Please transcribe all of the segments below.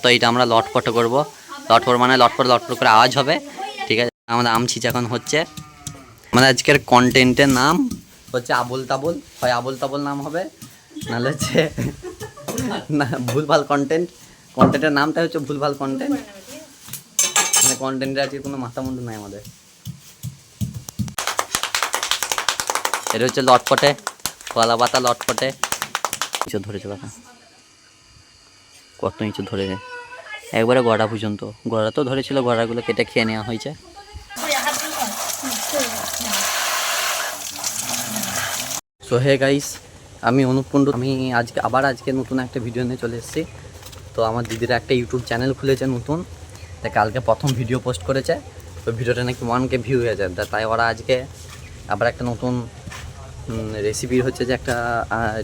তো এইটা আমরা লটপট করবো। লটপট মানে লটপট লটপট করে আওয়াজ হবে, ঠিক আছে। আমাদের আম ছিঁচা এখন হচ্ছে। আমাদের আজকের কন্টেন্টের নাম হচ্ছে আবোল তাবোল। হয় আবোল তাবোল নাম হবে, নাহলে হচ্ছে না ভুলভাল কন্টেন্ট। কন্টেন্টের নামটা হচ্ছে ভুলভাল কন্টেন্ট, মানে কন্টেন্টের আজকে কোনো মাথা মুন্ডু নাই আমাদের। এটা হচ্ছে লটপটে, কলা পাতা লটপটে। নিচে ধরেছে কথা, কত নিচে ধরেছে একবারে গড়া পর্যন্ত। গড়া তো ধরেছিল, গড়াগুলো কেটে খেয়ে নেওয়া হয়েছে। সো হে গাইস, আমি অনুপ কুণ্ডু। আমি আজকে নতুন একটা ভিডিও নিয়ে চলে এসেছি। তো আমার দিদিরা একটা ইউটিউব চ্যানেল খুলেছে নতুন, তাই কালকে প্রথম ভিডিও পোস্ট করেছে। তো ভিডিওটা নাকি 1K ভিউ হয়ে যায়, তাই ওরা আজকে আবার একটা নতুন রেসিপির হচ্ছে যে একটা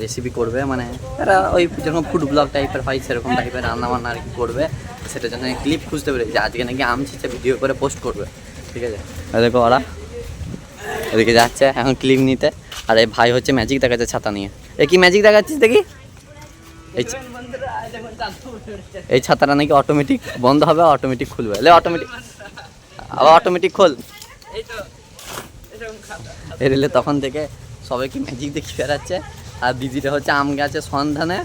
রেসিপি করবে। মানে এরা ওই যেরকম ফুড ব্লগ টাইপের হয় সেরকম টাইপের রান্নাবান্না আর কি করবে। সেটার জন্য ক্লিপ খুঁজতে পেরেছি যে আজকে নাকি আম ছিঁচে ভিডিও করে পোস্ট করবে, ঠিক আছে। দেখো ওরা এদিকে যাচ্ছে এখন ক্লিপ নিতে। আর এই ভাই হচ্ছে ম্যাজিক দেখাচ্ছে ছাতা নিয়ে। এ কি ম্যাজিক দেখাচ্ছিস দেখি? এই ছাতাটা নাকি অটোমেটিক বন্ধ হবে, অটোমেটিক খুলবে। অটোমেটিক আবার অটোমেটিক খোল। এলে তখন থেকে সবাইকে ম্যাজিক দেখে বেড়াচ্ছে। আর দিদিটা হচ্ছে আম গাছের সন্ধানে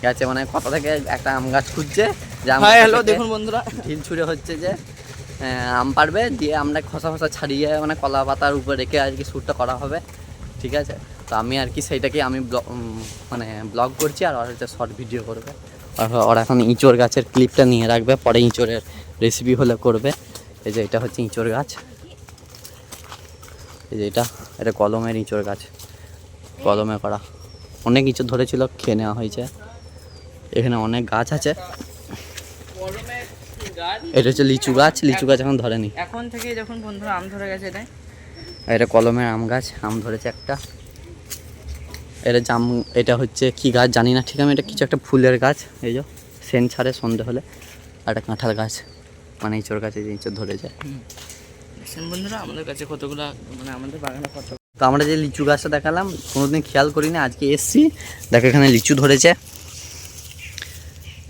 গেছে, মানে কথা থেকে একটা আম গাছ খুঁজছে যে হ্যালো দেখুন বন্ধুরা, ঢিল ছুঁড়ে হচ্ছে যে আম পারবে দিয়ে আমরা খসা খসা ছাড়িয়ে মানে কলা পাতার উপর রেখে আর কি শ্যুটটা করা হবে, ঠিক আছে। তো আমি আর কি সেইটাকে আমি মানে ব্লগ করছি, আর ওরা হচ্ছে শর্ট ভিডিও করবে। ওরা এখন ইঁচড় গাছের ক্লিপটা নিয়ে রাখবে, পরে ইঁচড়ের রেসিপি হলে করবে। এই যে এটা হচ্ছে ইঁচড় গাছ, এই যে এটা কলমের ইঁচড় গাছ, কলমে করা। অনেক ইঁচড় ধরেছিল, খেয়ে নেওয়া হয়েছে। এখানে অনেক গাছ আছে। এটা হচ্ছে লিচু গাছ, লিচু গাছ এখন ধরেনি, এখন থেকে যখন বন্ধুরা আম ধরে গেছে। এটা কলমের আম গাছ, আম ধরেছে একটা। এটা এটা হচ্ছে কি গাছ জানি না ঠিক, আমি এটা কিছু একটা ফুলের গাছ। এই যে সেন্ট ছাড়ে সন্ধে হলে। আর একটা কাঁঠাল গাছ, মানে ইঁচড় গাছে যে ইঁচড় ধরেছে। বন্ধুরা আমাদের কাছে কতগুলা, মানে আমাদের বাগানে কত। তো আমরা যে লিচু গাছটা দেখালাম কোনোদিন খেয়াল করিনি, আজকে এসছি দেখো এখানে লিচু ধরেছে।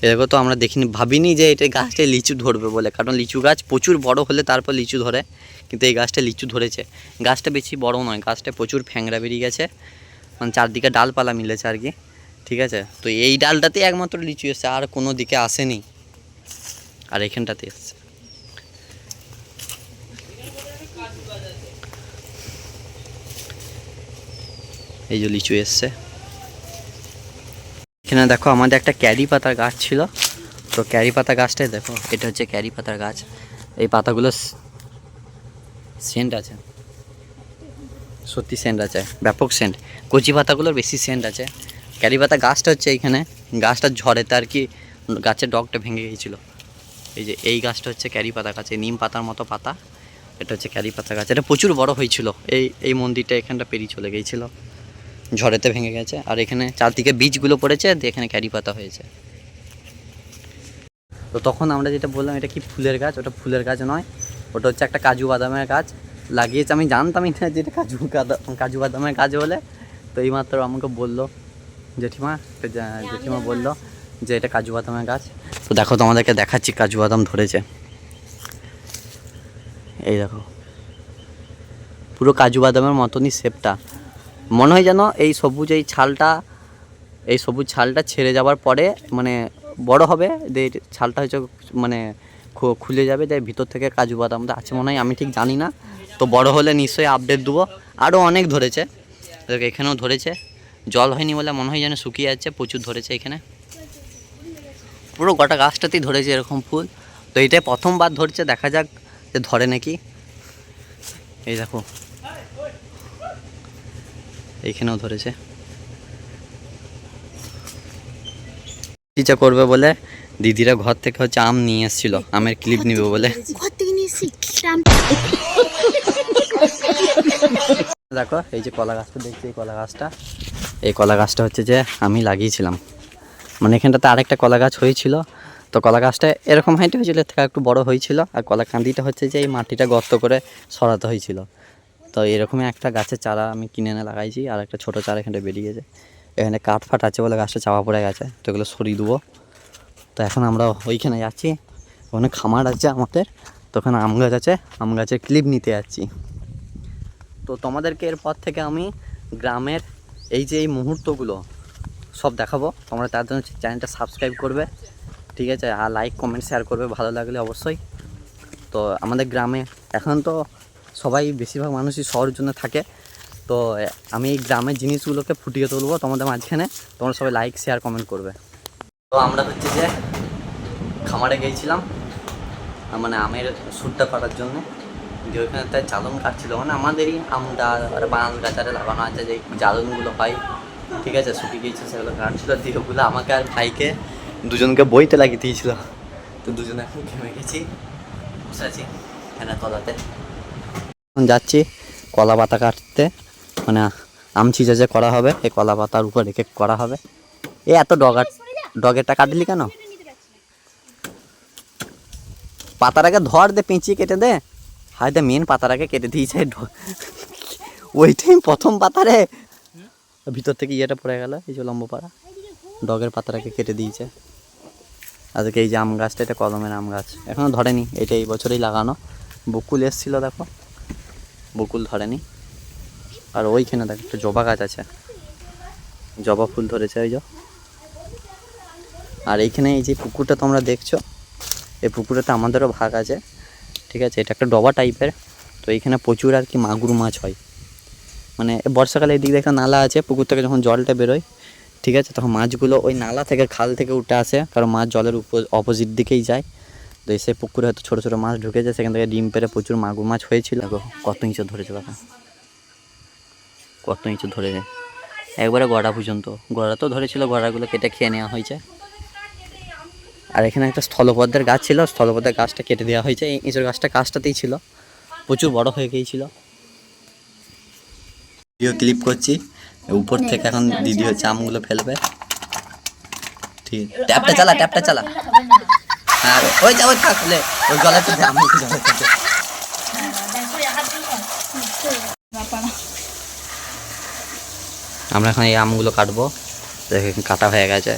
এরকম তো আমরা দেখিনি, ভাবিনি যে এটা গাছটায় লিচু ধরবে বলে, কারণ লিচু গাছ প্রচুর বড় হলে তারপর লিচু ধরে, কিন্তু এই গাছটা লিচু ধরেছে। গাছটা বেশি বড় নয়, গাছটা প্রচুর ফ্যাংরা বেরিয়ে গেছে, মানে চারদিকে ডালপালা মিলেছে আর কি, ঠিক আছে। তো এই ডালটাতে একমাত্র লিচু এসছে, আর কোনো দিকে আসেনি, আর এখানটাতে এসছে। এই যে লিচু এসছে। এখানে দেখো আমাদের একটা ক্যারি পাতার গাছ ছিল, তো ক্যারি পাতা গাছটাই দেখো, এটা হচ্ছে ক্যারি পাতার গাছ। এই পাতাগুলো সেন্ট আছে, সত্যি সেন্ট আছে, ব্যাপক সেন্ট। কচি পাতাগুলোর বেশি সেন্ট আছে। ক্যারি পাতা গাছটা হচ্ছে এইখানে, গাছটা ঝড়েতে আর কি গাছের ডগটা ভেঙে গিয়েছিলো। এই যে এই গাছটা হচ্ছে ক্যারি পাতা গাছ, এই নিম পাতার মতো পাতা, এটা হচ্ছে ক্যারি পাতা গাছ। এটা প্রচুর বড় হয়েছিল, এই মন্দিরটা এখানটা পেরিয়ে চলে গিয়েছিলো, ঝড়েতে ভেঙে গেছে। আর এখানে চারদিকে বীজগুলো পড়েছে, দিয়ে এখানে ক্যারি পাতা হয়েছে। তো তখন আমরা যেটা বললাম এটা কি ফুলের গাছ, ওটা ফুলের গাছ নয়, ওটা হচ্ছে একটা কাজু বাদামের গাছ লাগিয়েছে। আমি জানতামই না যে এটা কাজু বাদামের গাছ বলে। তো এইমাত্র আমাকে বললো জেঠিমা বললো যে এটা কাজু বাদামের গাছ। তো দেখো তোমাদেরকে দেখাচ্ছি, কাজু বাদাম ধরেছে, এই দেখো পুরো কাজু বাদামের মতনই শেপটা। মনে হয় যেন এই সবুজ ছালটা ছেড়ে যাওয়ার পরে মানে বড় হবে, ছালটা হচ্ছে মানে খুলে যাবে, যে ভিতর থেকে কাজু বাদামটা আছে মনে হয়, আমি ঠিক জানি না। তো বড় হলে নিশ্চয়ই আপডেট দেবো। আরও অনেক ধরেছে, এখানেও ধরেছে, জল হয়নি বলে মনে হয় যেন শুকিয়ে যাচ্ছে, প্রচুর ধরেছে এখানে, পুরো গোটা গাছটাতেই ধরেছে এরকম ফুল। তো এইটাই প্রথমবার ধরছে, দেখা যাক যে ধরে নাকি। এই দেখো এইখানেও ধরেছে। ইচ্ছা করবে বলে দিদিরা ঘর থেকে হচ্ছে আম নিয়ে এসেছিল, আমের ক্লিপ নিবে বলে। দেখো এই যে কলা গাছটা দেখছি, এই কলা গাছটা হচ্ছে যে আমি লাগিয়েছিলাম, মানে এখানটাতে আরেকটা কলা গাছ হয়েছিল। তো কলা গাছটা এরকম হাইট হয়েছিল, এর থেকে একটু বড় হয়েছিল। আর কলা কান্দিটা হচ্ছে যে এই মাটিটা গর্ত করে সরাতে হয়েছিল। তো এরকমই একটা গাছের চারা আমি কিনে এনে লাগাইছি, আর একটা ছোটো চারা এখানটা বেরিয়ে গেছে। এখানে কাঠ ফাট আছে বলে গাছটা চাপা পড়ে গেছে, তো এগুলো সরিয়ে দেবো। তো এখন আমরা ওইখানে যাচ্ছি, ওখানে খামার আছে আমাদের, তো ওখানে আম গাছ আছে, আম গাছের ক্লিপ নিতে যাচ্ছি। তো তোমাদেরকে এরপর থেকে আমি গ্রামের এই যে এই মুহূর্তগুলো সব দেখাবো। তোমরা তার জন্য চ্যানেলটা সাবস্ক্রাইব করবে, ঠিক আছে, আর লাইক কমেন্ট শেয়ার করবে ভালো লাগলে অবশ্যই। তো আমাদের গ্রামে এখন তো সবাই বেশিরভাগ মানুষই শহরের জন্য থাকে, তো আমি এই গ্রামের জিনিসগুলোকে ফুটিয়ে তুলবো তোমাদের মাঝখানে, তোমরা সবাই লাইক শেয়ার কমেন্ট করবে। তো আমরা হচ্ছে যে খামারে গিয়েছিলাম মানে আমের শ্যুটটা করার জন্য, যে ওইখানে তাই জ্বালন কাটছিল, মানে আমাদেরই আমটা আর বাগান গাছারে লাগানো আছে যে জ্বালনগুলো হয়, ঠিক আছে, শুকিয়ে গিয়েছে সেগুলো কাটছিল, দিয়ে ওগুলো আমাকে আর ভাইকে দুজনকে বইতে লাগিয়ে দিয়েছিল। তো দুজনে এখন ঘেমে গেছি, বসে আছি ফ্যানের তলাতে। এখন যাচ্ছি কলা পাতা কাটতে, মানে আম ছিঁচা যে করা হবে এই কলা পাতার উপর রেখে করা হবে। এত ডগেরটা কাটলি কেন? পাতাটাকে ধর দে, পেঁচিয়ে কেটে দে, হয়তো মেন পাতাটাকে কেটে দিয়েছে, ওইটাই প্রথম পাতারে ভিতর থেকে ইয়েটা পড়ে গেল, এই যে লম্বা পাড়া ডগের পাতাটাকে কেটে দিয়েছে। আজকে এই যে আম গাছটা, এটা কলমের আম গাছ, এখনও ধরেনি, এটা এই বছরেই লাগানো। বকুল এসেছিলো, দেখো বকুল ধরেনি। আর ওইখানে দেখো একটা জবা গাছ আছে, জবা ফুল ধরেছে ওই যে। আর এইখানে এই যে পুকুরটা তোমরা দেখছো, এই পুকুরটাতে আমাদেরও ভাগ আছে, ঠিক আছে, এটা একটা ডবা টাইপের। তো এইখানে প্রচুর আর কি মাগুর মাছ হয়, মানে বর্ষাকালে এই দিক দিয়ে একটা নালা আছে, পুকুর থেকে যখন জলটা বেরোয়, ঠিক আছে, তখন মাছগুলো ওই নালা থেকে খাল থেকে উঠে আসে, কারণ মাছ জলের অপোজিট দিকেই যায়। তো এসে পুকুরে হয়তো ছোটো ছোটো মাছ ঢুকে যায়, সেখান থেকে ডিম পেরে প্রচুর মাগুর মাছ হয়েছিল। কত ইঞ্চি ধরেছে দেখো, কত ইঞ্চি ধরেছে, একবারে গড়া পর্যন্ত। গড়া তো ধরেছিল, গড়াগুলো কেটে খেয়ে নেওয়া হয়েছে। আর এখানে একটা স্থলপদ্মের গাছ ছিল, স্থলপদ্মের গাছটা কেটে দেওয়া হয়েছে, এই ইঁচড় গাছটা গাছটাতেই ছিল, প্রচুর বড় হয়ে গিয়েছিল। ভিডিও ক্লিপ করছি উপর থেকে, এখন দিদি হচ্ছে আমগুলো ফেলবে, ঠিক আছে, ট্যাপটা চালা, ট্যাপটা চালা। আর ওই যা ওই থাকলে ওই গলাতে আমগুলো জলে থাকে। আমরা এখন এই আমগুলো কাটবো, কাটা হয়ে গেছে।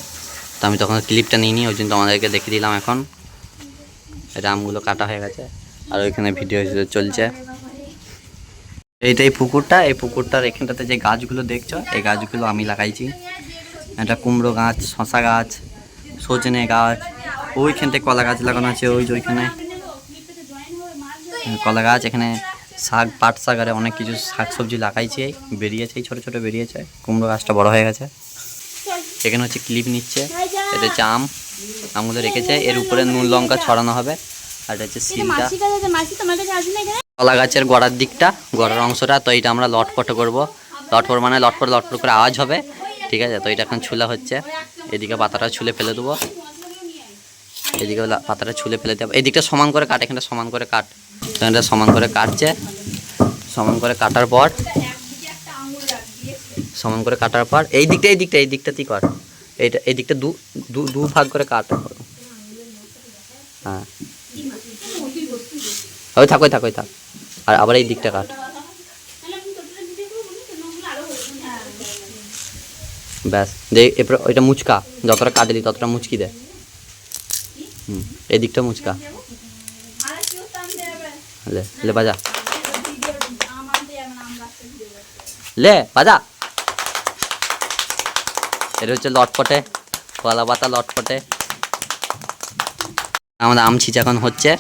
তো আমি তখন ক্লিপটা নিইনি, ওই জন্য তোমাদেরকে দেখিয়ে দিলাম। এখন এটা আমগুলো কাটা হয়ে গেছে, আর ওইখানে ভিডিও চলছে। এইটাই পুকুরটা, এই পুকুরটার এখানটাতে যে গাছগুলো দেখছো, এই গাছগুলো আমি লাগাইছি। এটা কুমড়ো গাছ, শশা গাছ, সজনে গাছ, ওইখান থেকে কলা গাছ লাগানো আছে, ওই যে ওইখানে কলা গাছ, এখানে শাক, পাট শাক, আর অনেক কিছু শাক সবজি লাগাইছি, বেরিয়েছে, এই ছোটো ছোটো বেরিয়েছে। কুমড়ো গাছটা বড় হয়ে গেছে। এখানে হচ্ছে ক্লিপ নিচ্ছে, এটা হচ্ছে আমগুলো রেখেছে, এর উপরে নুন লঙ্কা ছড়ানো হবে। আর এটা হচ্ছে সিলটা, কলা গাছের গোড়ার দিকটা, গোড়ার অংশটা। তো এইটা আমরা লটপট করবো, লটপট মানে লটপট লটপট করে আওয়াজ হবে, ঠিক আছে। তো এটা এখন ছুলা হচ্ছে, এদিকে পাতাটা ছুলে ফেলে দেবো, এদিকে পাতাটা ছুলে ফেলে দেবো। এদিকটা সমান করে কাট, এখানটা সমান করে কাট। তো এটা সমান করে কাটছে, সমান করে কাটার পর, সমান করে কাটার পর এই দিকটাতেই কর, এইটা এই দিকটা দু ভাগ করে কাট। হ্যাঁ, ওই থাক, ওই থাক, ওই থাক। আর আবার এই দিকটা কাট, ব্যাস। এরপর ওইটা মুচকা, যতটা কাটলি ততটা মুচকি দে। এই দিকটা মুচকা, লে লে বাজা, লে বাজা। এটা হচ্ছে লটপটে, কলা পাতা লটপটে। আমাদের আম ছিঁচা এখন হচ্ছে।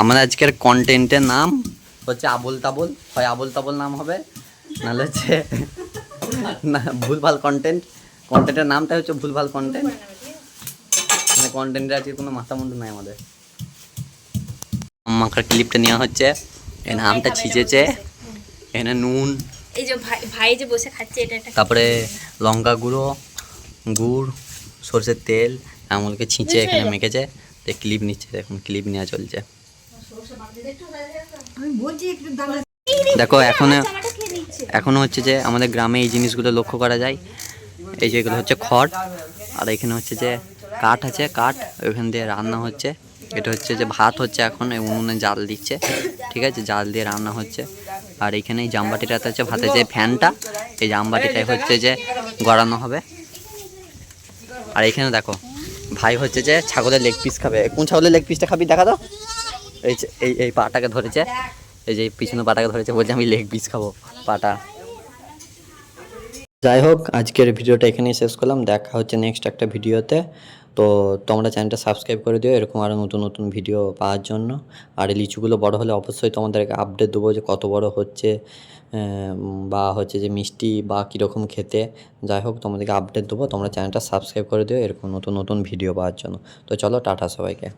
আমাদের আজকের কন্টেন্টের নাম হচ্ছে আবোল তাবোল, হয় আবোল তাবোল নাম হবে, নাহলে হচ্ছে না ভুলভাল কন্টেন্ট। কন্টেন্টের নামটা হচ্ছে ভুলভাল কন্টেন্ট, মানে কন্টেন্টের আজকে কোনো মাথা মুন্ডু নাই আমাদের। আমাকে ক্লিপটা নেওয়া হচ্ছে, এখানে আমটা ছিঁচেছে, এখানে নুন, এই যে ভাই যে বসে খাচ্ছে, এটা একটা তারপরে লঙ্কা গুঁড়ো, গুড়, সরষের তেল, আমগুলোকে ছিঁচে এখানে মেখেছে। তো ক্লিপ নিচ্ছে, এখন ক্লিপ নেওয়া চলছে। দেখো এখনো হচ্ছে যে আমাদের গ্রামে এই জিনিসগুলো লক্ষ্য করা যায়। এই যে এগুলো হচ্ছে খড়, আর এখানে হচ্ছে যে কাঠ আছে, কাঠ ওইখান দিয়ে রান্না হচ্ছে। এটা হচ্ছে যে ভাত হচ্ছে, এখন এই উনুনে জাল দিচ্ছে, ঠিক আছে, জাল দিয়ে রান্না হচ্ছে। আর এইখানে এই জামবাটিটাতে হচ্ছে ভাতের যে ফ্যানটা, এই জামবাটিটাই হচ্ছে যে গড়ানো হবে। আর এইখানে দেখো ভাই হচ্ছে যে ছাগলের লেগ পিস খাবে। কোন ছাগলের লেগ পিসটা খাবি দেখা তো। এই যে এই পাটাকে ধরেছে, এই যে পিছনে পাটাকে ধরেছে, বলছে আমি লেগ পিস খাবো পাটা। যাই হোক, আজকের ভিডিওটা এখানেই শেষ করলাম। দেখা হচ্ছে নেক্সট একটা ভিডিওতে। তো তোমরা চ্যানেলটা সাবস্ক্রাইব করে দিও এরকম আরও নতুন নতুন ভিডিও পাওয়ার জন্য। আর এই লিচুগুলো বড় হলে অবশ্যই তোমাদেরকে আপডেট দেবো যে কত বড় হচ্ছে, বা হচ্ছে যে মিষ্টি বা কীরকম খেতে। যাই হোক, তোমাদেরকে আপডেট দেবো। তোমরা চ্যানেলটা সাবস্ক্রাইব করে দিও এরকম নতুন নতুন ভিডিও পাওয়ার জন্য। তো চলো, টাটা সবাইকে।